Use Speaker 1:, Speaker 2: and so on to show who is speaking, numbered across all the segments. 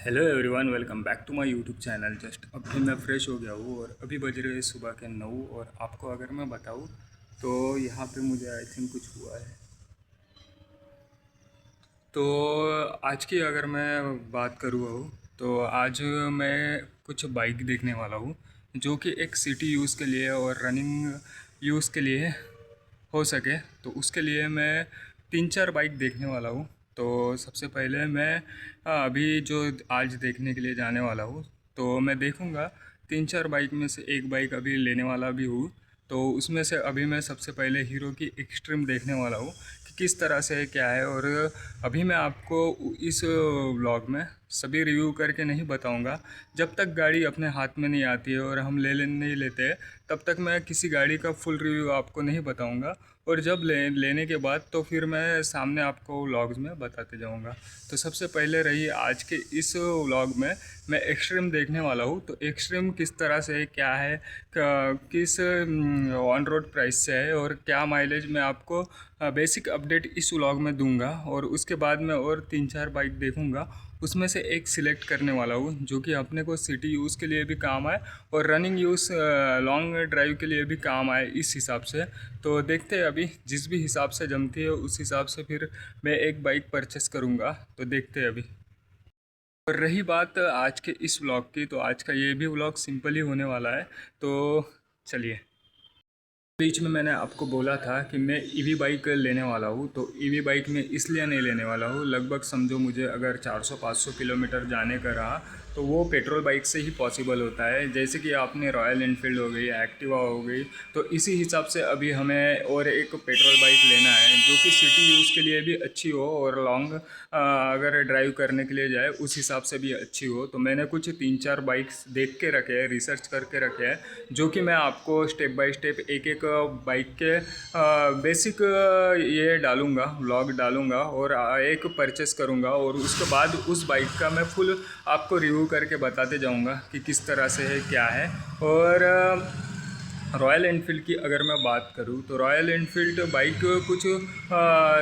Speaker 1: Hello everyone, welcome back to my YouTube channel. Just अभी मैं fresh हो गया हूँ और अभी बज रहे हैं सुबह के 9। और आपको अगर मैं बताऊँ तो यहाँ पे मुझे आई थिंक कुछ हुआ है। तो आज की अगर मैं बात करूँ तो आज मैं कुछ बाइक देखने वाला हूँ जो कि एक सिटी यूज़ के लिए और रनिंग यूज़ के लिए हो सके। तो उसके लिए मैं 3-4 बाइक देखने वाला हूँ। तो सबसे पहले मैं अभी जो आज देखने के लिए जाने वाला हूँ तो मैं देखूँगा 3-4 बाइक में से एक बाइक अभी लेने वाला भी हूँ। तो उसमें से अभी मैं सबसे पहले हीरो की एक्सट्रीम देखने वाला हूँ कि किस तरह से क्या है। और अभी मैं आपको इस व्लॉग में सभी रिव्यू करके नहीं बताऊंगा। जब तक गाड़ी अपने हाथ में नहीं आती है और हम नहीं लेते तब तक मैं किसी गाड़ी का फुल रिव्यू आपको नहीं बताऊंगा। और जब लेने के बाद तो फिर मैं सामने आपको व्लॉग्स में बताते जाऊंगा। तो सबसे पहले रही आज के इस व्लॉग में मैं एक्सट्रीम देखने वाला हूँ। तो एक्सट्रीम किस तरह से क्या है, किस ऑन रोड प्राइस से है और क्या माइलेज, मैं आपको बेसिक अपडेट इस व्लॉग में दूंगा। और उसके बाद मैं और 3-4 बाइक देखूंगा, उसमें से एक सिलेक्ट करने वाला हूँ जो कि अपने को सिटी यूज़ के लिए भी काम आए और रनिंग यूज़ लॉन्ग ड्राइव के लिए भी काम आए इस हिसाब से। तो देखते हैं अभी जिस भी हिसाब से जमती है उस हिसाब से फिर मैं एक बाइक परचेस करूँगा। तो देखते हैं अभी। और रही बात आज के इस व्लॉग की, तो आज का ये भी व्लॉग सिंपल ही होने वाला है। तो चलिए। बीच में मैंने आपको बोला था कि मैं ईवी बाइक लेने वाला हूँ। तो ईवी बाइक में इसलिए नहीं लेने वाला हूँ, लगभग समझो मुझे अगर 400-500 किलोमीटर जाने का रहा तो वो पेट्रोल बाइक से ही पॉसिबल होता है। जैसे कि आपने रॉयल इनफील्ड हो गई, एक्टिवा हो गई, तो इसी हिसाब से अभी हमें और एक पेट्रोल बाइक लेना है जो कि सिटी यूज़ के लिए भी अच्छी हो और लॉन्ग अगर ड्राइव करने के लिए जाए उस हिसाब से भी अच्छी हो। तो मैंने कुछ 3-4 बाइक्स देख के रखे हैं, रिसर्च करके रखे हैं, जो कि मैं आपको स्टेप बाय स्टेप एक एक बाइक के बेसिक ये डालूँगा, व्लॉग डालूँगा और एक परचेस करूँगा। और उसके बाद उस बाइक का मैं फुल आपको रिव्यू करके बताते जाऊँगा कि किस तरह से है क्या है। और रॉयल एनफील्ड की अगर मैं बात करूं तो रॉयल एनफील्ड बाइक कुछ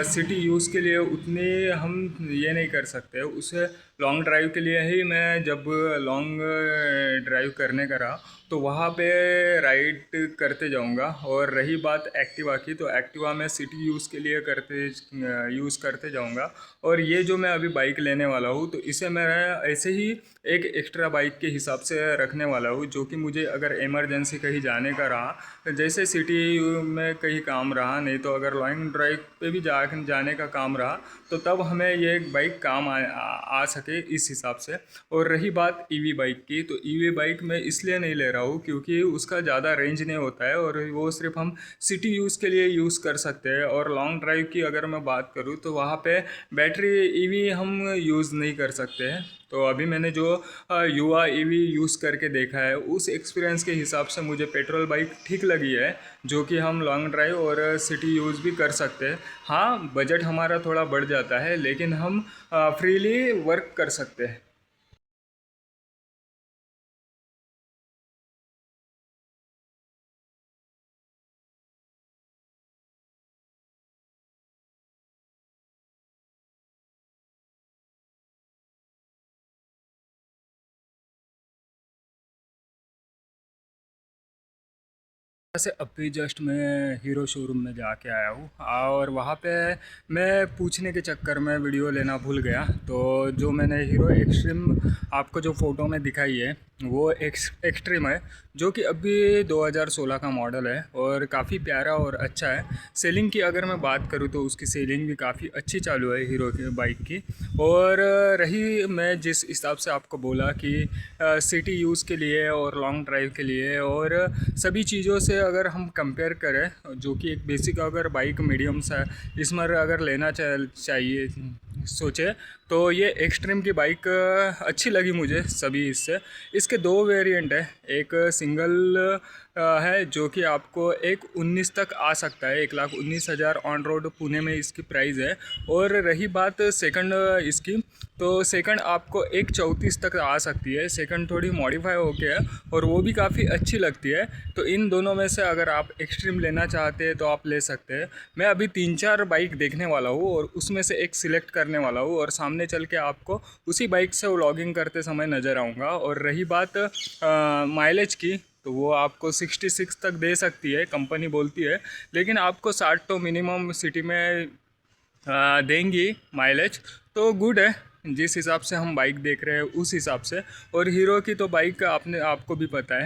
Speaker 1: सिटी यूज़ के लिए उतनी हम ये नहीं कर सकते। उसे लॉन्ग ड्राइव के लिए ही मैं जब लॉन्ग ड्राइव करने का रहा तो वहाँ पे राइड करते जाऊँगा। और रही बात एक्टिवा की, तो एक्टिवा में सिटी यूज़ के लिए यूज़ करते जाऊँगा। और ये जो मैं अभी बाइक लेने वाला हूँ तो इसे मैं ऐसे ही एक एक्स्ट्रा बाइक के हिसाब से रखने वाला हूँ, जो कि मुझे अगर इमरजेंसी कहीं जाने का रहा, जैसे सिटी में कहीं काम रहा, नहीं तो अगर लॉन्ग ड्राइव पे भी जाने का काम रहा तो तब हमें ये बाइक काम आ सके इस हिसाब से। और रही बात ईवी बाइक की, तो ईवी बाइक मैं इसलिए नहीं ले रहा हूँ क्योंकि उसका ज़्यादा रेंज नहीं होता है और वो सिर्फ हम सिटी यूज़ के लिए यूज़ कर सकते हैं। और लॉन्ग ड्राइव की अगर मैं बात करूँ तो वहाँ पे बैटरी ईवी हम यूज़ नहीं कर सकते हैं। तो अभी मैंने जो युवा ईवी यूज़ करके देखा है उस एक्सपीरियंस के हिसाब से मुझे पेट्रोल बाइक ठीक लगी है, जो कि हम लॉन्ग ड्राइव और सिटी यूज़ भी कर सकते हैं। हाँ, बजट हमारा थोड़ा बढ़ जाता है लेकिन हम फ्रीली वर्क कर सकते हैं। से अभी जस्ट मैं हीरो शोरूम में जाके आया हूँ और वहाँ पे मैं पूछने के चक्कर में वीडियो लेना भूल गया। तो जो मैंने हीरो एक्सट्रीम आपको जो फ़ोटो में दिखाई है वो एक्सट्रीम है, जो कि अभी 2016 का मॉडल है और काफ़ी प्यारा और अच्छा है। सेलिंग की अगर मैं बात करूँ तो उसकी सेलिंग भी काफ़ी अच्छी चालू है हीरो की बाइक की। और रही मैं जिस हिसाब से आपको बोला कि सिटी यूज़ के लिए और लॉन्ग ड्राइव के लिए और सभी चीज़ों से अगर हम कंपेयर करें, जो कि एक बेसिक अगर बाइक मीडियम सा इसमें अगर लेना चाहिए सोचे, तो ये एक्सट्रीम की बाइक अच्छी लगी मुझे सभी। इससे इसके दो वेरिएंट है, एक सिंगल है, जो कि आपको 1,19 तक आ सकता है। 1,19,000 ऑन रोड पुणे में इसकी प्राइस है। और रही बात सेकंड इसकी, तो सेकंड आपको 1,34 तक आ सकती है। सेकंड थोड़ी मॉडिफाई हो के है और वो भी काफ़ी अच्छी लगती है। तो इन दोनों में से अगर आप एक्सट्रीम लेना चाहते हैं तो आप ले सकते हैं। मैं अभी 3-4 बाइक देखने वाला हूँ और उसमें से एक सिलेक्ट करने वाला हूँ और सामने चल के आपको उसी बाइक से व्लॉगिंग करते समय नज़र आऊँगा। और रही बात माइलेज की, तो वो आपको 66 तक दे सकती है, कंपनी बोलती है। लेकिन आपको 60 तो मिनिमम सिटी में देंगी माइलेज, तो गुड है। जिस हिसाब से हम बाइक देख रहे हैं उस हिसाब से। और हीरो की तो बाइक आपको भी पता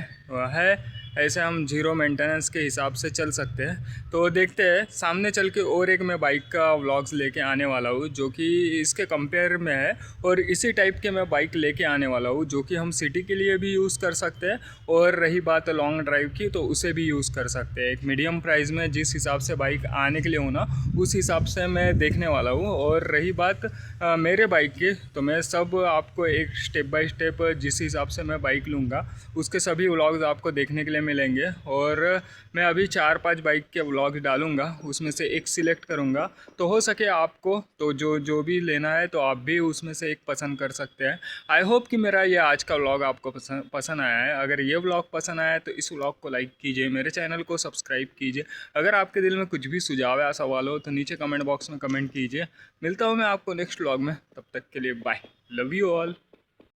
Speaker 1: है ऐसे हम जीरो मेंटेनेंस के हिसाब से चल सकते हैं। तो देखते हैं, सामने चल के और एक मैं बाइक का व्लॉग्स लेके आने वाला हूँ जो कि इसके कंपेयर में है। और इसी टाइप के मैं बाइक लेके आने वाला हूँ जो कि हम सिटी के लिए भी यूज़ कर सकते हैं। और रही बात लॉन्ग ड्राइव की, तो उसे भी यूज़ कर सकते हैं। एक मीडियम प्राइस में जिस हिसाब से बाइक आने के लिए हो ना, उस हिसाब से मैं देखने वाला हूँ। और रही बात मेरे बाइक की, तो मैं सब आपको एक स्टेप बाय स्टेप जिस हिसाब से मैं बाइक लूँगा उसके सभी व्लॉग्स आपको देखने के लिए मिलेंगे। और मैं अभी 4-5 बाइक के व्लॉग डालूँगा, उसमें से एक सिलेक्ट करूँगा। तो हो सके आपको तो जो जो भी लेना है तो आप भी उसमें से एक पसंद कर सकते हैं। आई होप कि मेरा ये आज का व्लॉग आपको पसंद आया है। अगर ये व्लॉग पसंद आया है तो इस व्लॉग को लाइक कीजिए, मेरे चैनल को सब्सक्राइब कीजिए। अगर आपके दिल में कुछ भी सुझाव या सवाल हो तो नीचे कमेंट बॉक्स में कमेंट कीजिए। मिलता हूँ मैं आपको नेक्स्ट व्लॉग में, तब तक के लिए बाय, लव यू ऑल।